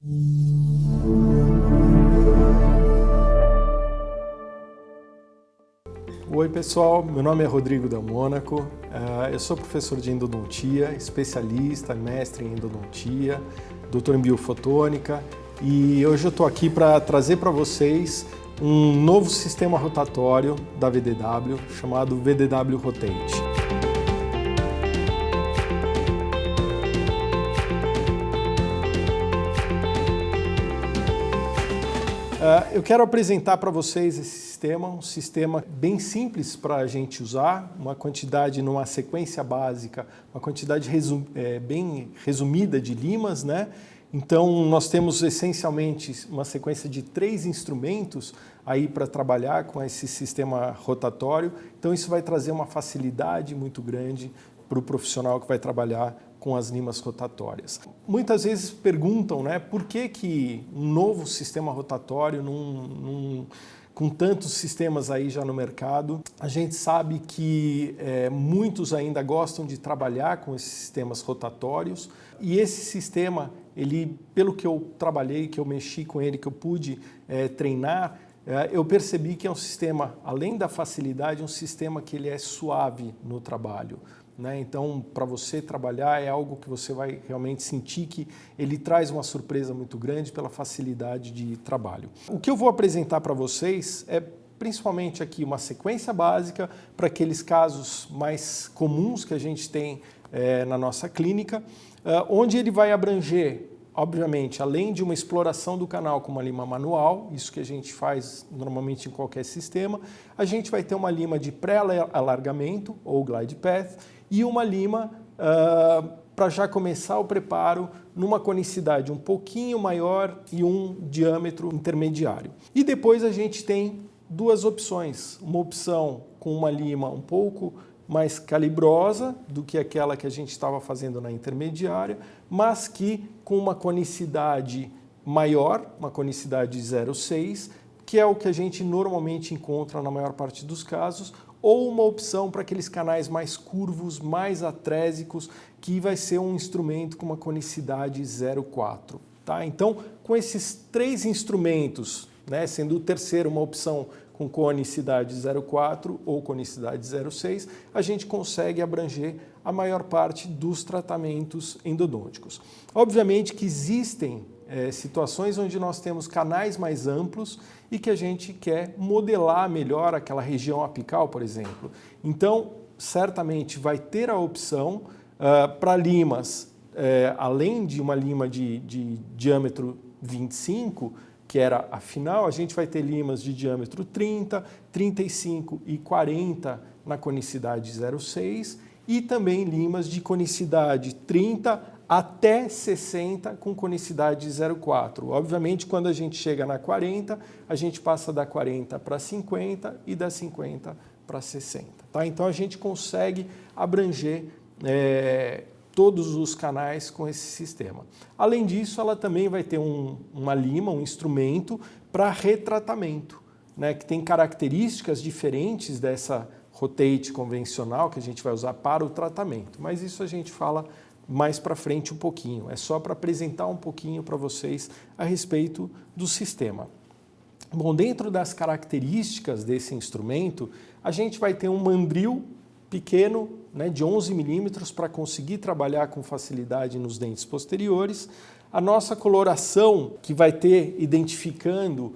Oi pessoal, meu nome é Rodrigo Del Mônaco, eu sou professor de endodontia, especialista, mestre em endodontia, doutor em biofotônica e hoje eu estou aqui para trazer para vocês um novo sistema rotatório da VDW chamado VDW Rotate. Eu quero apresentar para vocês esse sistema, um sistema bem simples para a gente usar, uma quantidade numa sequência básica, uma quantidade bem resumida de limas, né? Então nós temos essencialmente uma sequência de 3 instrumentos aí para trabalhar com esse sistema rotatório, então isso vai trazer uma facilidade muito grande para o profissional que vai trabalhar com as limas rotatórias. Muitas vezes perguntam, né, por que um novo sistema rotatório, com tantos sistemas aí já no mercado? A gente sabe que muitos ainda gostam de trabalhar com esses sistemas rotatórios e esse sistema, ele, pelo que eu trabalhei, que eu mexi com ele, que eu pude treinar, eu percebi que é um sistema, além da facilidade, um sistema que ele é suave no trabalho. Então, para você trabalhar é algo que você vai realmente sentir que ele traz uma surpresa muito grande pela facilidade de trabalho. O que eu vou apresentar para vocês é principalmente aqui uma sequência básica para aqueles casos mais comuns que a gente tem na nossa clínica, onde ele vai abranger, obviamente, além de uma exploração do canal com uma lima manual, isso que a gente faz normalmente em qualquer sistema, a gente vai ter uma lima de pré-alargamento ou glide path, e uma lima para já começar o preparo numa conicidade um pouquinho maior e um diâmetro intermediário. E depois a gente tem duas opções, uma opção com uma lima um pouco mais calibrosa do que aquela que a gente estava fazendo na intermediária, mas que com uma conicidade maior, uma conicidade 0,6, que é o que a gente normalmente encontra na maior parte dos casos, ou uma opção para aqueles canais mais curvos, mais atrésicos, que vai ser um instrumento com uma conicidade 0,4. Tá? Então, com esses 3 instrumentos, né, sendo o terceiro uma opção com conicidade 0,4 ou conicidade 0,6, a gente consegue abranger a maior parte dos tratamentos endodônticos. Obviamente que existem situações onde nós temos canais mais amplos e que a gente quer modelar melhor aquela região apical, por exemplo. Então, certamente vai ter a opção para limas, além de uma lima de diâmetro 25, que era a final, a gente vai ter limas de diâmetro 30, 35 e 40 na conicidade 0,6 e também limas de conicidade 30 até 60 com conicidade 0,4. Obviamente, quando a gente chega na 40, a gente passa da 40 para 50 e da 50 para 60. Tá? Então, a gente consegue abranger todos os canais com esse sistema. Além disso, ela também vai ter uma lima, um instrumento para retratamento, né, que tem características diferentes dessa rotate convencional que a gente vai usar para o tratamento. Mas isso a gente fala mais para frente um pouquinho. É só para apresentar um pouquinho para vocês a respeito do sistema. Bom, dentro das características desse instrumento, a gente vai ter um mandril pequeno, né, de 11 milímetros para conseguir trabalhar com facilidade nos dentes posteriores. A nossa coloração, que vai ter identificando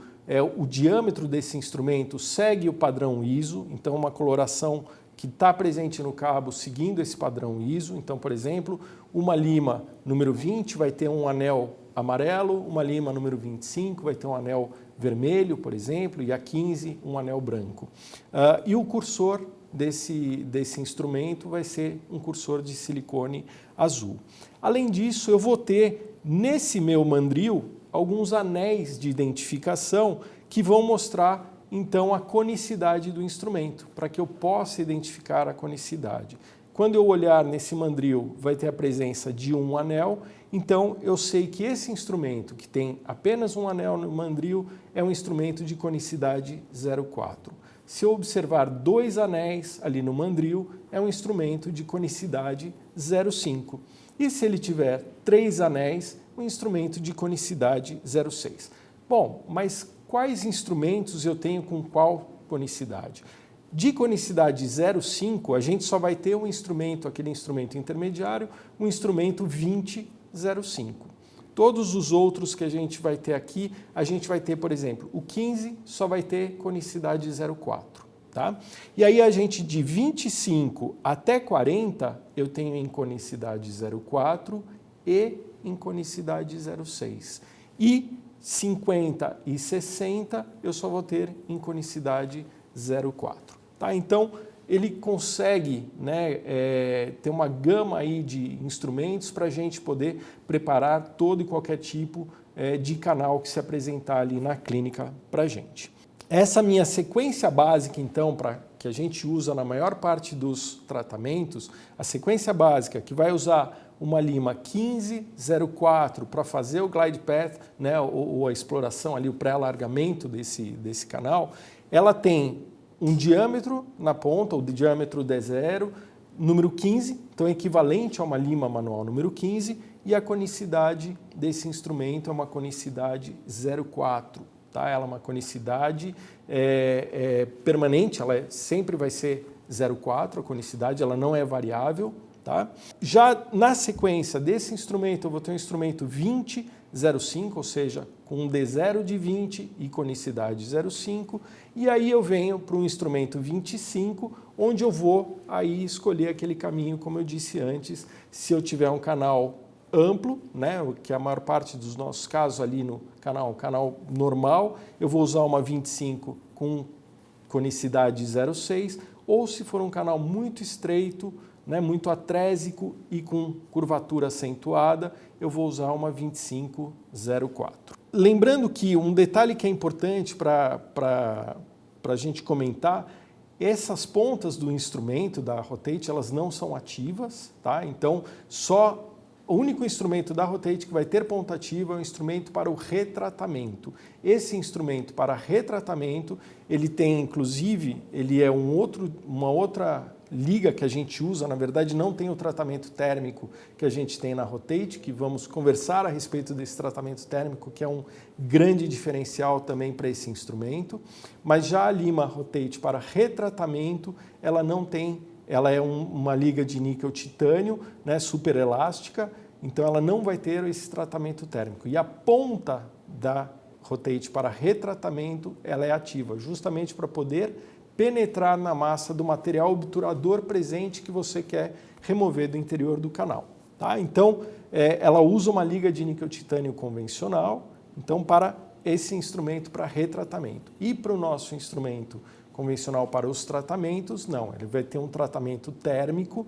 o diâmetro desse instrumento, segue o padrão ISO, então uma coloração que está presente no cabo seguindo esse padrão ISO. Então, por exemplo, uma lima número 20 vai ter um anel amarelo, uma lima número 25 vai ter um anel vermelho, por exemplo, e a 15 um anel branco. E o cursor desse instrumento vai ser um cursor de silicone azul. Além disso, eu vou ter nesse meu mandril alguns anéis de identificação que vão mostrar então a conicidade do instrumento, para que eu possa identificar a conicidade. Quando eu olhar nesse mandril, vai ter a presença de um anel, então eu sei que esse instrumento, que tem apenas um anel no mandril, é um instrumento de conicidade 0,4. Se eu observar 2 anéis ali no mandril, é um instrumento de conicidade 0,5. E se ele tiver 3 anéis, um instrumento de conicidade 0,6. Bom, mas quais instrumentos eu tenho com qual conicidade? De conicidade 0,5, a gente só vai ter um instrumento, aquele instrumento intermediário, um instrumento 20,05. Todos os outros que a gente vai ter aqui, a gente vai ter, por exemplo, o 15 só vai ter conicidade 0,4. Tá? E aí a gente de 25 até 40, eu tenho em conicidade 0,4 e em conicidade 0,6. E 50 e 60 eu só vou ter em conicidade 0,4. Tá? Então, ele consegue, né, ter uma gama aí de instrumentos para a gente poder preparar todo e qualquer tipo de canal que se apresentar ali na clínica para a gente. Essa minha sequência básica, então, que a gente usa na maior parte dos tratamentos, a sequência básica que vai usar uma lima 1504 para fazer o glide path, né, ou a exploração ali, o pré-alargamento desse canal, ela tem um diâmetro na ponta, o diâmetro D0, número 15, então é equivalente a uma lima manual número 15, e a conicidade desse instrumento é uma conicidade 0,4. Tá? Ela é uma conicidade permanente, ela sempre vai ser 0,4, a conicidade ela não é variável. Tá? Já na sequência desse instrumento, eu vou ter um instrumento 20,05, ou seja, com um D0 de 20 e conicidade 0,5, e aí eu venho para um instrumento 25, onde eu vou aí escolher aquele caminho, como eu disse antes, se eu tiver um canal amplo, né, que a maior parte dos nossos casos ali no canal normal, eu vou usar uma 25 com conicidade 0,6, ou se for um canal muito estreito, né, muito atrésico e com curvatura acentuada, eu vou usar uma 25,04. Lembrando que um detalhe que é importante para a gente comentar, essas pontas do instrumento, da Rotate, elas não são ativas, tá? Então, o único instrumento da Rotate que vai ter ponta ativa é o instrumento para o retratamento. Esse instrumento para retratamento, ele tem, inclusive, ele é uma outra liga que a gente usa, na verdade não tem o tratamento térmico que a gente tem na Rotate, que vamos conversar a respeito desse tratamento térmico, que é um grande diferencial também para esse instrumento, mas já a lima Rotate para retratamento, ela não tem, ela é uma liga de níquel titânio, né, super elástica, então ela não vai ter esse tratamento térmico. E a ponta da Rotate para retratamento, ela é ativa, justamente para poder penetrar na massa do material obturador presente que você quer remover do interior do canal. Tá? Então, ela usa uma liga de níquel titânio convencional, então para esse instrumento para retratamento. E para o nosso instrumento convencional para os tratamentos, não, ele vai ter um tratamento térmico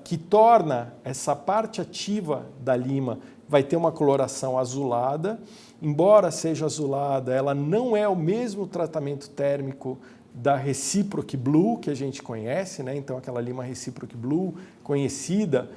que torna essa parte ativa da lima, vai ter uma coloração azulada, embora seja azulada, ela não é o mesmo tratamento térmico da Reciproc Blue, que a gente conhece, né? Então aquela lima Reciproc Blue conhecida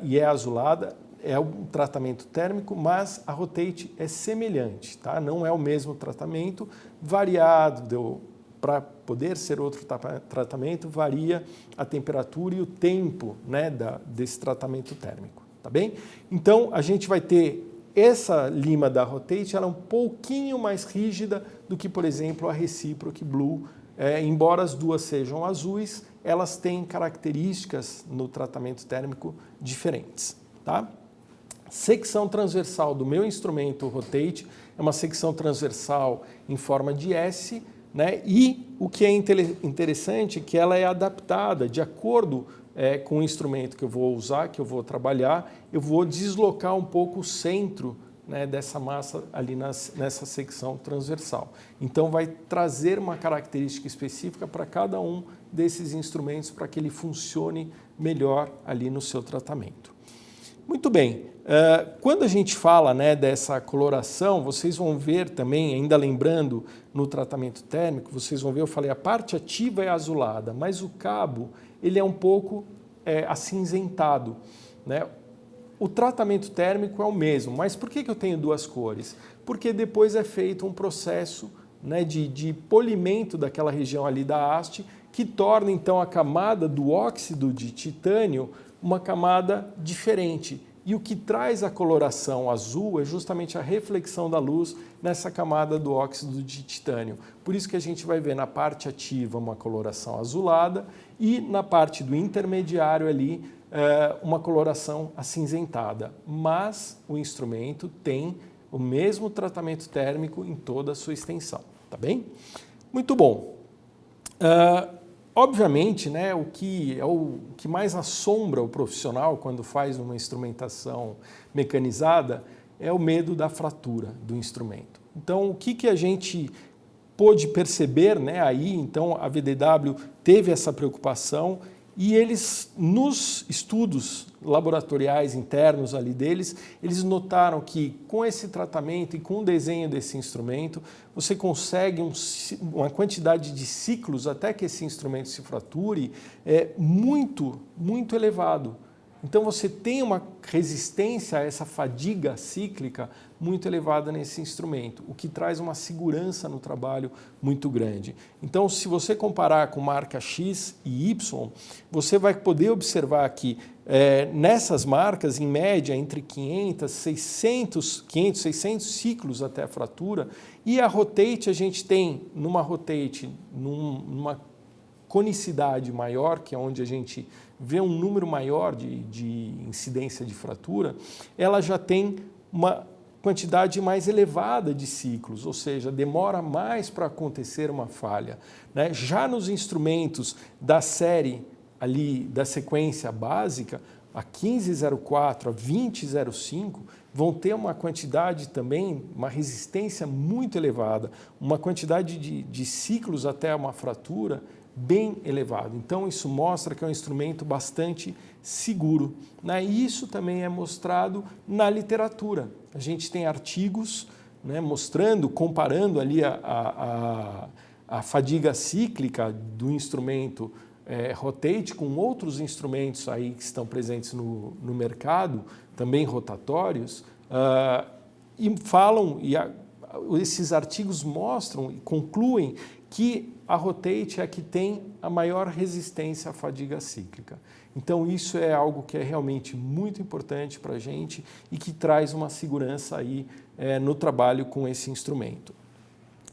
e é azulada, é um tratamento térmico, mas a Rotate é semelhante, tá? Não é o mesmo tratamento, variado, para poder ser outro tratamento, varia a temperatura e o tempo, né, desse tratamento térmico, tá bem? Então a gente vai ter essa lima da Rotate, ela é um pouquinho mais rígida do que, por exemplo, a Reciproc Blue. Embora as duas sejam azuis, elas têm características no tratamento térmico diferentes. Tá? Secção transversal do meu instrumento Rotate é uma secção transversal em forma de S, né? E o que é interessante é que ela é adaptada de acordo com o instrumento que eu vou usar, que eu vou trabalhar, eu vou deslocar um pouco o centro, né, dessa massa ali nessa secção transversal. Então vai trazer uma característica específica para cada um desses instrumentos para que ele funcione melhor ali no seu tratamento. Muito bem, quando a gente fala, né, dessa coloração, vocês vão ver também, ainda lembrando no tratamento térmico, vocês vão ver, eu falei, a parte ativa é azulada, mas o cabo ele é um pouco acinzentado, né? O tratamento térmico é o mesmo, mas por que eu tenho duas cores? Porque depois é feito um processo, né, de polimento daquela região ali da haste, que torna então a camada do óxido de titânio uma camada diferente. e o que traz a coloração azul é justamente a reflexão da luz nessa camada do óxido de titânio. Por isso que a gente vai ver na parte ativa uma coloração azulada e na parte do intermediário ali uma coloração acinzentada. Mas o instrumento tem o mesmo tratamento térmico em toda a sua extensão, tá bem? Muito bom. Obviamente, né, o que mais assombra o profissional quando faz uma instrumentação mecanizada é o medo da fratura do instrumento. Então, o que a gente pôde perceber, né, aí, então a VDW teve essa preocupação e eles, nos estudos laboratoriais internos ali deles, eles notaram que com esse tratamento e com o desenho desse instrumento, você consegue uma quantidade de ciclos até que esse instrumento se frature muito, muito elevado. Então você tem uma resistência a essa fadiga cíclica muito elevada nesse instrumento, o que traz uma segurança no trabalho muito grande. Então, se você comparar com marca X e Y, você vai poder observar que nessas marcas, em média, entre 600 ciclos até a fratura, e a Rotate, a gente tem numa Rotate, numa conicidade maior, que é onde a gente vê um número maior de incidência de fratura, ela já tem uma quantidade mais elevada de ciclos, ou seja, demora mais para acontecer uma falha, né? Já nos instrumentos da série ali, da sequência básica, a 1504, a 2005, vão ter uma quantidade também, uma resistência muito elevada, uma quantidade de ciclos até uma fratura bem elevado. Então, isso mostra que é um instrumento bastante seguro, né? E isso também é mostrado na literatura. A gente tem artigos, né, mostrando, comparando ali a fadiga cíclica do instrumento Rotate com outros instrumentos aí que estão presentes no mercado, também rotatórios, e falam, esses artigos mostram e concluem que a Rotate é a que tem a maior resistência à fadiga cíclica. Então isso é algo que é realmente muito importante para a gente e que traz uma segurança aí no trabalho com esse instrumento.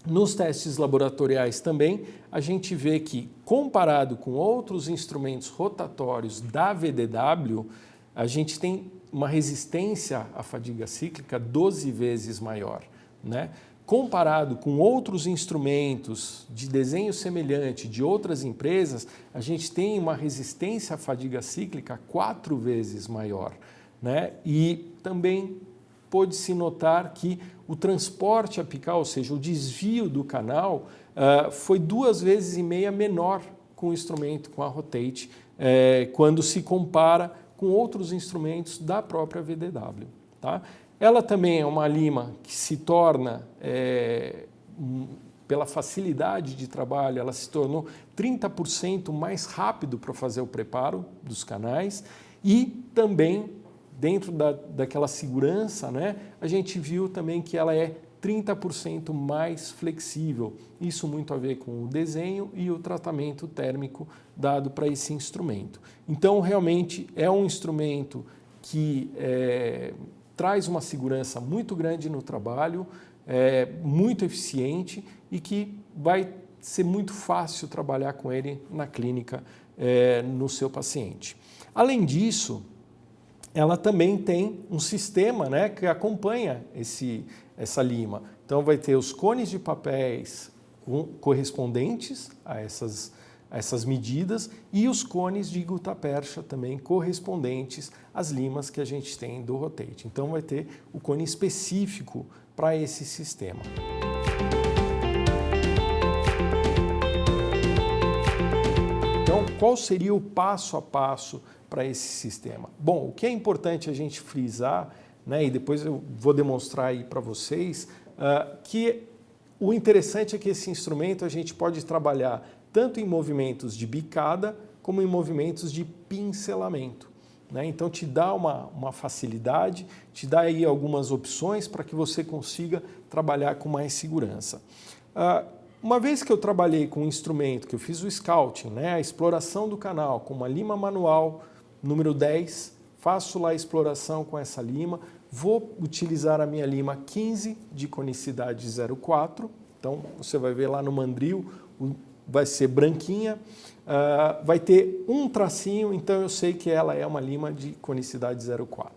Nos testes laboratoriais também, a gente vê que, comparado com outros instrumentos rotatórios da VDW, a gente tem uma resistência à fadiga cíclica 12 vezes maior, né? Comparado com outros instrumentos de desenho semelhante de outras empresas, a gente tem uma resistência à fadiga cíclica 4 vezes maior, né? E também pôde-se notar que o transporte apical, ou seja, o desvio do canal, foi 2,5 vezes menor com o instrumento, com a Rotate, quando se compara com outros instrumentos da própria VDW, tá? Ela também é uma lima que se torna, pela facilidade de trabalho, ela se tornou 30% mais rápido para fazer o preparo dos canais e também, dentro daquela segurança, né, a gente viu também que ela é 30% mais flexível. Isso muito a ver com o desenho e o tratamento térmico dado para esse instrumento. Então, realmente, é um instrumento que traz uma segurança muito grande no trabalho, muito eficiente e que vai ser muito fácil trabalhar com ele na clínica, no seu paciente. Além disso, ela também tem um sistema, né, que acompanha essa lima. Então, vai ter os cones de papéis correspondentes a essas medidas e os cones de gutta-percha também correspondentes às limas que a gente tem do Rotate. Então, vai ter o cone específico para esse sistema. Então, qual seria o passo a passo para esse sistema? Bom, o que é importante a gente frisar, né, e depois eu vou demonstrar aí para vocês, que o interessante é que esse instrumento a gente pode trabalhar tanto em movimentos de bicada como em movimentos de pincelamento, né? Então te dá uma facilidade, te dá aí algumas opções para que você consiga trabalhar com mais segurança. Uma vez que eu trabalhei com um instrumento, que eu fiz o scouting, né, a exploração do canal com uma lima manual número 10, faço lá a exploração com essa lima, vou utilizar a minha lima 15 de conicidade 0,4, então você vai ver lá no mandril, vai ser branquinha, vai ter um tracinho, então eu sei que ela é uma lima de conicidade 0,4.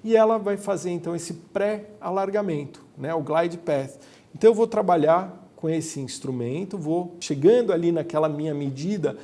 E ela vai fazer então esse pré-alargamento, né, o glide path. Então eu vou trabalhar com esse instrumento, vou chegando ali naquela minha medida,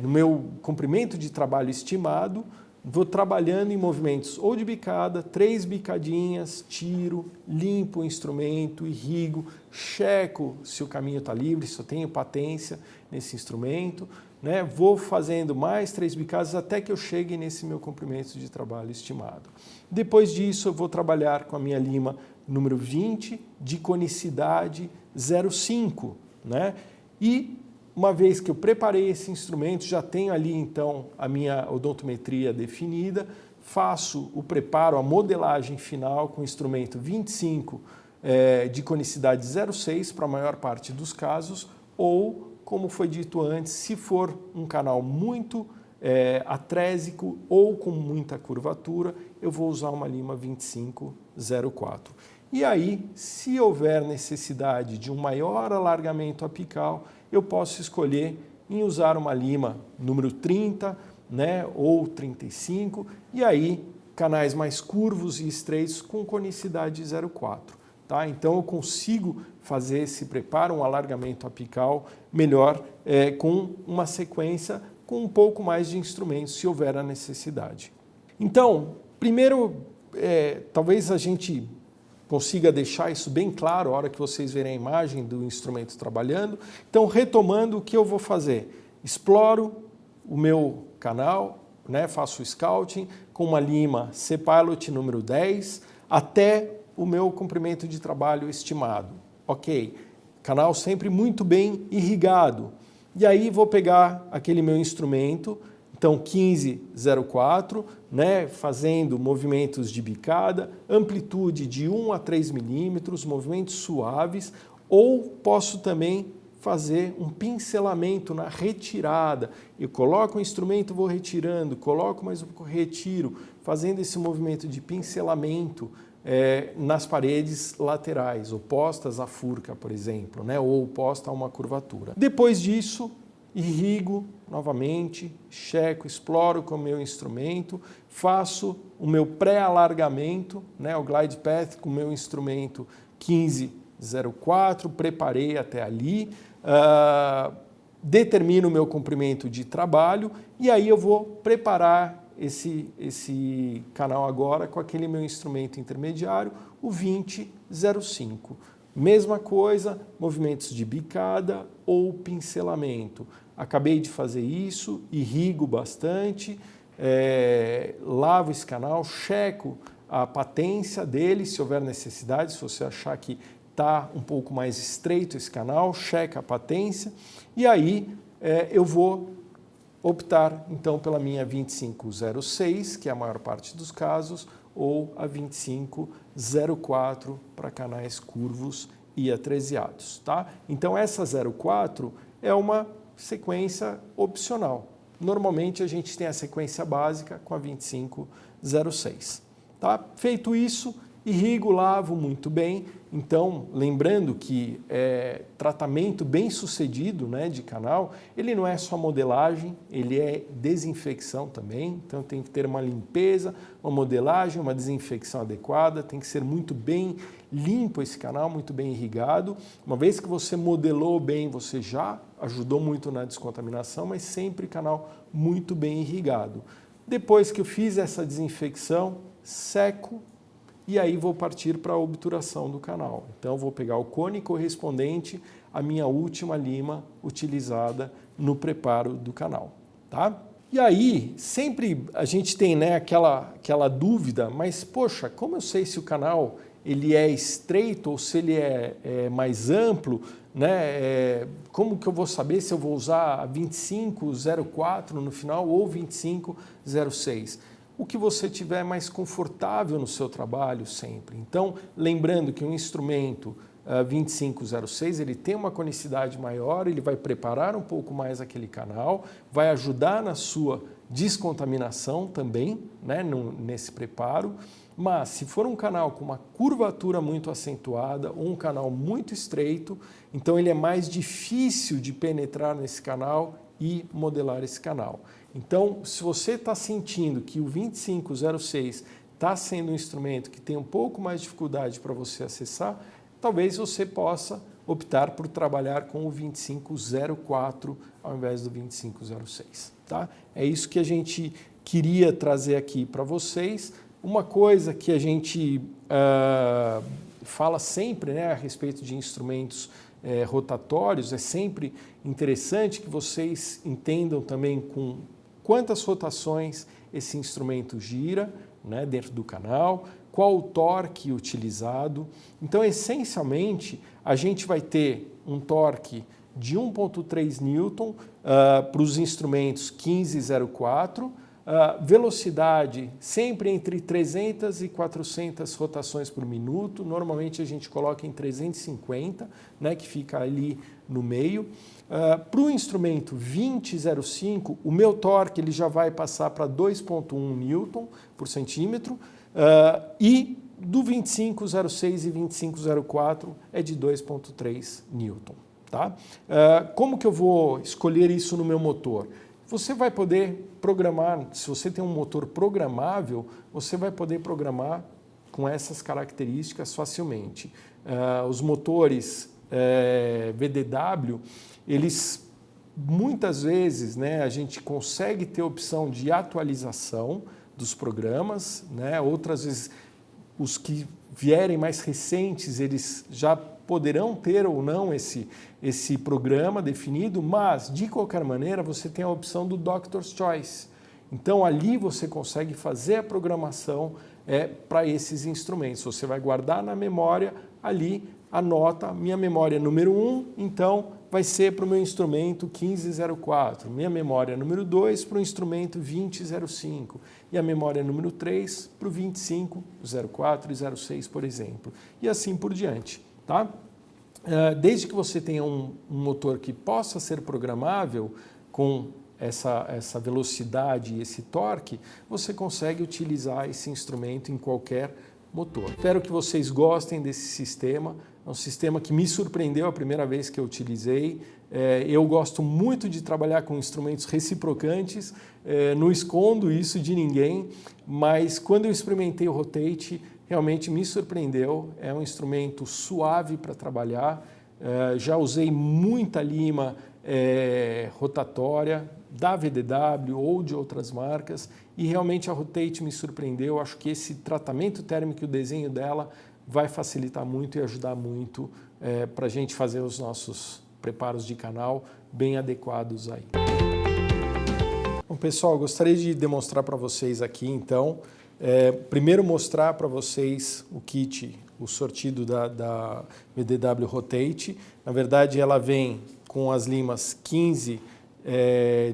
no meu comprimento de trabalho estimado, vou trabalhando em movimentos ou de bicada, 3 bicadinhas, tiro, limpo o instrumento, irrigo, checo se o caminho está livre, se eu tenho patência nesse instrumento, né? Vou fazendo mais 3 bicadas até que eu chegue nesse meu comprimento de trabalho estimado. Depois disso eu vou trabalhar com a minha lima número 20 de conicidade 0,5, né? E uma vez que eu preparei esse instrumento, já tenho ali então a minha odontometria definida, faço o preparo, a modelagem final com o instrumento 25 de conicidade 0,6 para a maior parte dos casos, ou, como foi dito antes, se for um canal muito atrésico ou com muita curvatura, eu vou usar uma lima 25-04. E aí, se houver necessidade de um maior alargamento apical, eu posso escolher em usar uma lima número 30, né, ou 35, e aí canais mais curvos e estreitos com conicidade 0,4. Tá? Então eu consigo fazer esse preparo, um alargamento apical melhor, com uma sequência com um pouco mais de instrumentos, se houver a necessidade. Então, primeiro, talvez a gente consiga deixar isso bem claro a hora que vocês verem a imagem do instrumento trabalhando. Então, retomando, o que eu vou fazer? Exploro o meu canal, né, faço o scouting com uma lima C-Pilot número 10 até o meu comprimento de trabalho estimado. Ok, canal sempre muito bem irrigado. E aí vou pegar aquele meu instrumento, então 15-04, né, fazendo movimentos de bicada, amplitude de 1 a 3 milímetros, movimentos suaves, ou posso também fazer um pincelamento na retirada. Eu coloco o instrumento, vou retirando, coloco mais um pouco, retiro, fazendo esse movimento de pincelamento nas paredes laterais, opostas à furca, por exemplo, né, ou oposta a uma curvatura. Depois disso, irrigo novamente, checo, exploro com o meu instrumento, faço o meu pré-alargamento, né, o glide path com o meu instrumento 15-04, preparei até ali, determino o meu comprimento de trabalho e aí eu vou preparar esse canal agora com aquele meu instrumento intermediário, o 20-05. Mesma coisa, movimentos de bicada ou pincelamento. Acabei de fazer isso, irrigo bastante, lavo esse canal, checo a patência dele, se houver necessidade, se você achar que está um pouco mais estreito esse canal, checa a patência e aí eu vou optar então pela minha 25-06, que é a maior parte dos casos, ou a 25-04 para canais curvos e atreziados, tá? Então essa 04 é uma sequência opcional. Normalmente a gente tem a sequência básica com a 25-06, tá? Feito isso, irrigo, lavo muito bem. Então, lembrando que tratamento bem sucedido, né, de canal, ele não é só modelagem, ele é desinfecção também. Então tem que ter uma limpeza, uma modelagem, uma desinfecção adequada, tem que ser muito bem limpo esse canal, muito bem irrigado. Uma vez que você modelou bem, você já ajudou muito na descontaminação, mas sempre canal muito bem irrigado. Depois que eu fiz essa desinfecção, seco, e aí vou partir para a obturação do canal. Então, vou pegar o cone correspondente à minha última lima utilizada no preparo do canal, tá? E aí, sempre a gente tem, né, aquela dúvida, mas, poxa, como eu sei se o canal ele é estreito ou se ele é mais amplo, né? Como que eu vou saber se eu vou usar 25-04 no final ou 25-06? O que você tiver mais confortável no seu trabalho sempre. Então, lembrando que um instrumento 2506, ele tem uma conicidade maior, ele vai preparar um pouco mais aquele canal, vai ajudar na sua descontaminação também, né, nesse preparo. Mas se for um canal com uma curvatura muito acentuada ou um canal muito estreito, então ele é mais difícil de penetrar nesse canal e modelar esse canal. Então, se você está sentindo que o 2506 está sendo um instrumento que tem um pouco mais de dificuldade para você acessar, talvez você possa optar por trabalhar com o 2504 ao invés do 2506. Tá? É isso que a gente queria trazer aqui para vocês. Uma coisa que a gente fala sempre, né, a respeito de instrumentos rotatórios, é sempre interessante que vocês entendam também com quantas rotações esse instrumento gira, né, dentro do canal, qual o torque utilizado. Então, essencialmente, a gente vai ter um torque de 1,3 Newton para os instrumentos 1504, velocidade sempre entre 300 e 400 rotações por minuto, normalmente a gente coloca em 350, né, que fica ali no meio. Para o instrumento 2005, o meu torque ele já vai passar para 2,1 Newton por centímetro, e do 2506 e 2504 é de 2,3 Newton. Tá? Como que eu vou escolher isso no meu motor? Você vai poder programar, se você tem um motor programável, você vai poder programar com essas características facilmente. Os motores VDW, eles muitas vezes, né, a gente consegue ter opção de atualização dos programas, né, outras vezes os que vierem mais recentes, eles já poderão ter ou não esse programa definido, mas, de qualquer maneira, você tem a opção do Doctor's Choice. Então, ali você consegue fazer a programação para esses instrumentos. Você vai guardar na memória, ali, anota, minha memória número 1, então, vai ser para o meu instrumento 1504. Minha memória número 2 para o instrumento 2005. E a memória número 3 para o 25, 04 e 06, por exemplo. E assim por diante. Tá? Desde que você tenha um motor que possa ser programável com essa velocidade e esse torque, você consegue utilizar esse instrumento em qualquer motor. Espero que vocês gostem desse sistema. É um sistema que me surpreendeu a primeira vez que eu utilizei. Eu gosto muito de trabalhar com instrumentos reciprocantes, não escondo isso de ninguém, mas quando eu experimentei o Rotate, realmente me surpreendeu. É um instrumento suave para trabalhar. Já usei muita lima rotatória da VDW ou de outras marcas e realmente a Rotate me surpreendeu. Acho que esse tratamento térmico e o desenho dela vai facilitar muito e ajudar muito para a gente fazer os nossos preparos de canal bem adequados aí. Bom, pessoal, gostaria de demonstrar para vocês aqui, então, primeiro mostrar para vocês o kit, o sortido da VDW Rotate. Na verdade, ela vem com as limas 15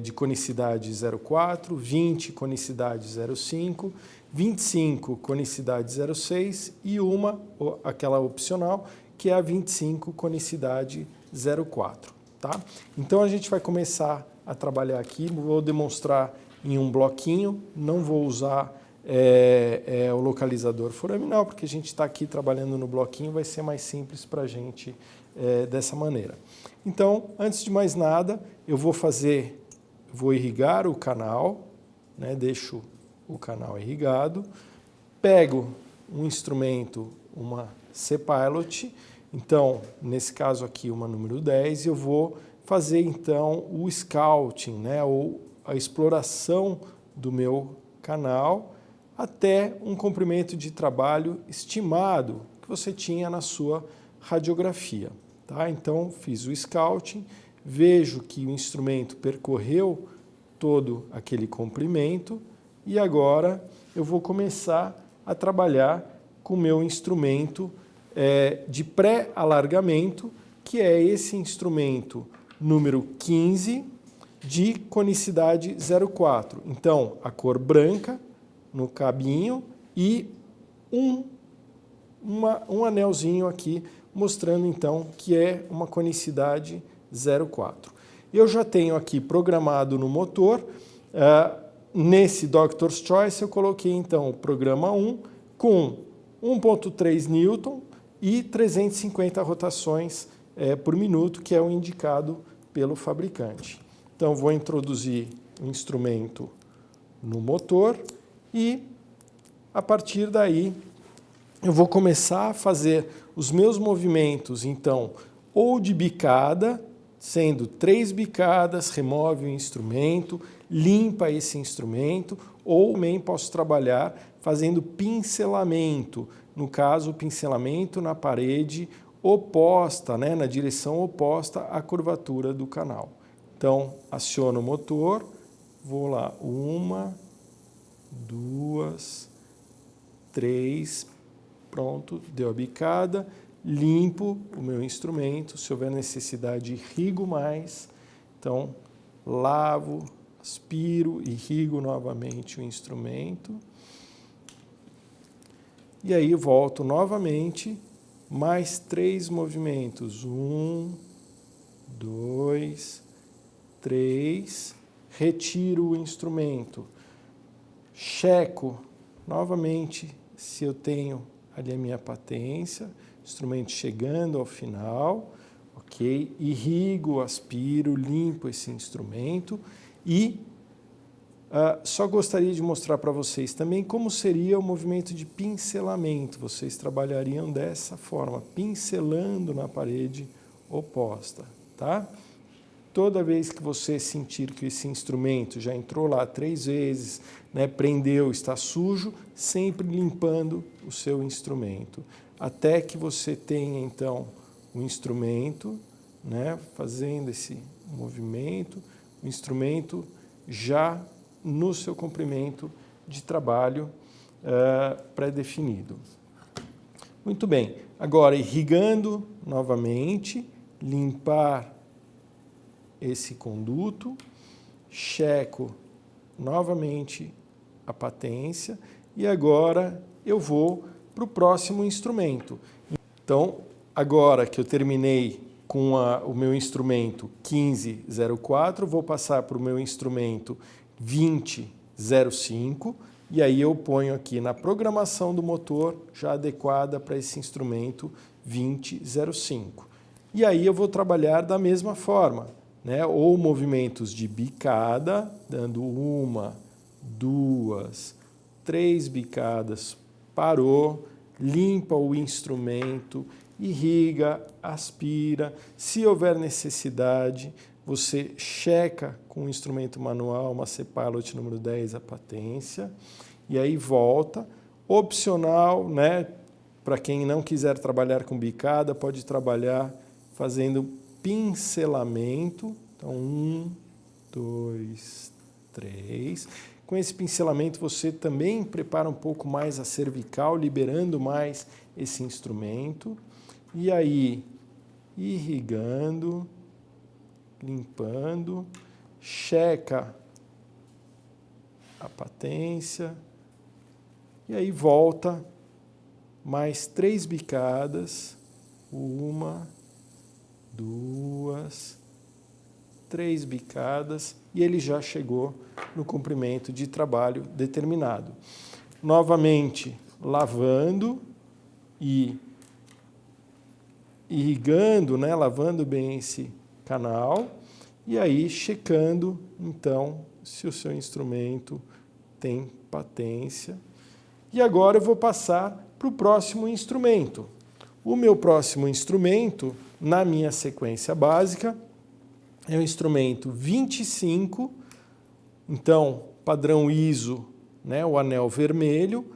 de conicidade 0,4, 20 conicidade 0,5, 25 conicidade 0,6 e aquela opcional, que é a 25 conicidade 0,4. Tá? Então a gente vai começar a trabalhar aqui, vou demonstrar em um bloquinho, não vou usar o localizador foraminal, porque a gente está aqui trabalhando no bloquinho, vai ser mais simples para a gente dessa maneira. Então, antes de mais nada, eu vou irrigar o canal, né, deixo o canal irrigado, pego um instrumento, uma C-Pilot, então, nesse caso aqui, uma número 10, eu vou fazer então o scouting, né, ou a exploração do meu canal até um comprimento de trabalho estimado que você tinha na sua radiografia. Tá? Então, fiz o scouting, vejo que o instrumento percorreu todo aquele comprimento e agora eu vou começar a trabalhar com o meu instrumento de pré-alargamento, que é esse instrumento número 15 de conicidade 0,4. Então, a cor branca no cabinho e um anelzinho aqui, mostrando então que é uma conicidade 0,4. Eu já tenho aqui programado no motor, nesse Doctor's Choice eu coloquei então o programa 1 com 1,3 Newton e 350 rotações por minuto, que é o indicado pelo fabricante. Então vou introduzir o instrumento no motor e a partir daí eu vou começar a fazer os meus movimentos, então, ou de bicada, sendo 3 bicadas, remove o instrumento, limpa esse instrumento, ou também posso trabalhar fazendo pincelamento, no caso, pincelamento na parede oposta, né, na direção oposta à curvatura do canal. Então, aciono o motor, vou lá, 1, 2, 3, pronto, deu a bicada, limpo o meu instrumento, se houver necessidade, irrigo mais, então lavo, aspiro, irrigo novamente o instrumento, e aí volto novamente, mais 3 movimentos, 1, 2, 3, retiro o instrumento, checo novamente se eu tenho ali a minha patência, instrumento chegando ao final, ok? Irrigo, aspiro, limpo esse instrumento e só gostaria de mostrar para vocês também como seria o movimento de pincelamento. Vocês trabalhariam dessa forma, pincelando na parede oposta, tá? Toda vez que você sentir que esse instrumento já entrou lá 3 vezes, né, prendeu, está sujo, sempre limpando o seu instrumento, até que você tenha então o instrumento, né, fazendo esse movimento, o instrumento já no seu comprimento de trabalho pré-definido. Muito bem, agora irrigando novamente, limpar esse conduto, checo novamente a patência e agora eu vou para o próximo instrumento. Então, agora que eu terminei com o meu instrumento 1504, vou passar para o meu instrumento 2005 e aí eu ponho aqui na programação do motor já adequada para esse instrumento 2005. E aí eu vou trabalhar da mesma forma, né? Ou movimentos de bicada, dando 1, 2, 3 bicadas, parou, limpa o instrumento, irriga, aspira. Se houver necessidade, você checa com o instrumento manual, uma C-Pilot número 10, a patência, e aí volta. Opcional, né? Para quem não quiser trabalhar com bicada, pode trabalhar fazendo pincelamento. Então, 1, 2, 3. Com esse pincelamento, você também prepara um pouco mais a cervical, liberando mais esse instrumento. E aí, irrigando, limpando, checa a patência. E aí volta mais 3 bicadas. 1, 2, 3 bicadas e ele já chegou no comprimento de trabalho determinado. Novamente, lavando e irrigando, né, lavando bem esse canal e aí checando, então, se o seu instrumento tem patência. E agora eu vou passar para o próximo instrumento. O meu próximo instrumento, na minha sequência básica, é o instrumento 25, então, padrão ISO, né, o anel vermelho,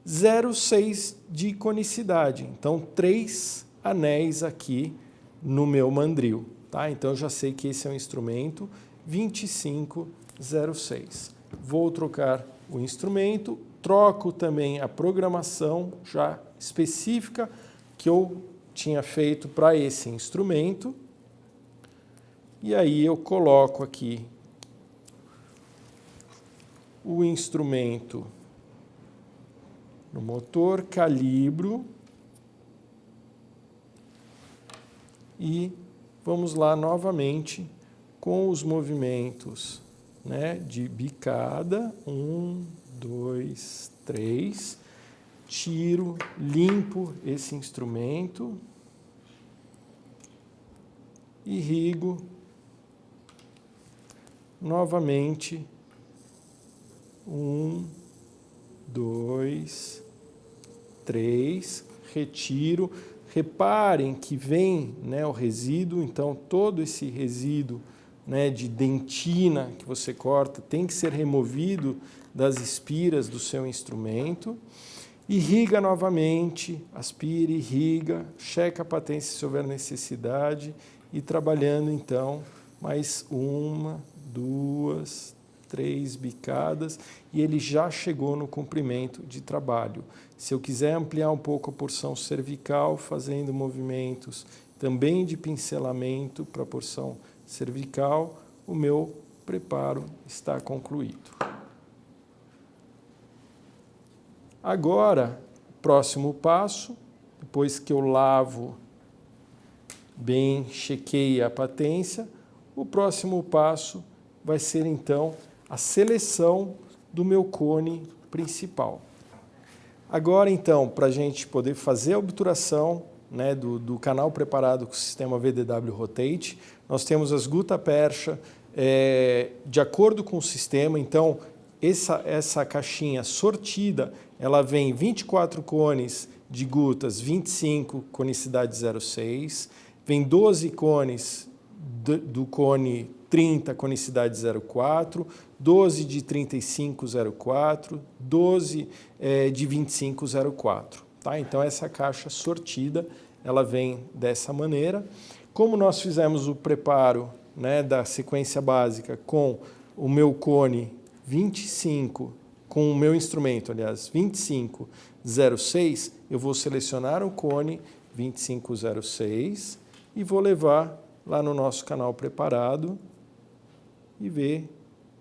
0,6 de conicidade. Então, 3 anéis aqui no meu mandril. Tá? Então, eu já sei que esse é um instrumento 2506. Vou trocar o instrumento, troco também a programação já específica que eu tinha feito para esse instrumento. E aí eu coloco aqui o instrumento no motor, calibro e vamos lá novamente com os movimentos, né, de bicada, 1, 2, 3, tiro, limpo esse instrumento, irrigo, novamente, 1, 2, 3, retiro. Reparem que vem, né, o resíduo, então todo esse resíduo, né, de dentina que você corta tem que ser removido das espiras do seu instrumento. Irriga novamente, aspira, irriga, checa a patência se houver necessidade e trabalhando então mais 1, 2, 3 bicadas e ele já chegou no comprimento de trabalho. Se eu quiser ampliar um pouco a porção cervical, fazendo movimentos também de pincelamento para a porção cervical, o meu preparo está concluído. Agora, próximo passo, depois que eu lavo bem, chequeie a patência, o próximo passo vai ser então a seleção do meu cone principal. Agora então, para a gente poder fazer a obturação, né, do canal preparado com o sistema VDW Rotate, nós temos as gutta-percha de acordo com o sistema, então essa caixinha sortida, ela vem 24 cones de gutas, 25 conicidade 0,6, vem 12 cones do cone 30, conicidade 0,4, 12 de 35, 0,4, 12 de 25, 0,4. Tá? Então, essa caixa sortida, ela vem dessa maneira. Como nós fizemos o preparo, né, da sequência básica com o meu cone 25, com o meu instrumento, aliás, 25, 0,6, eu vou selecionar o cone 25, 0,6 e vou levar lá no nosso canal preparado e ver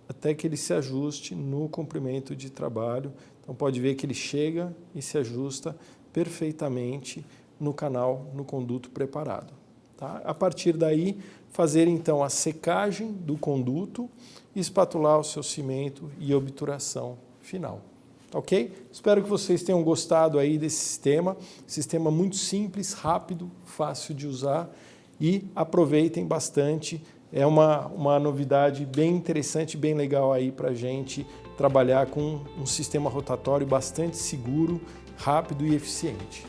até que ele se ajuste no comprimento de trabalho. Então pode ver que ele chega e se ajusta perfeitamente no canal, no conduto preparado. Tá? A partir daí, fazer então a secagem do conduto, espatular o seu cimento e obturação final. Ok? Espero que vocês tenham gostado aí desse sistema muito simples, rápido, fácil de usar e aproveitem bastante. É uma novidade bem interessante, bem legal aí para a gente trabalhar com um sistema rotatório bastante seguro, rápido e eficiente.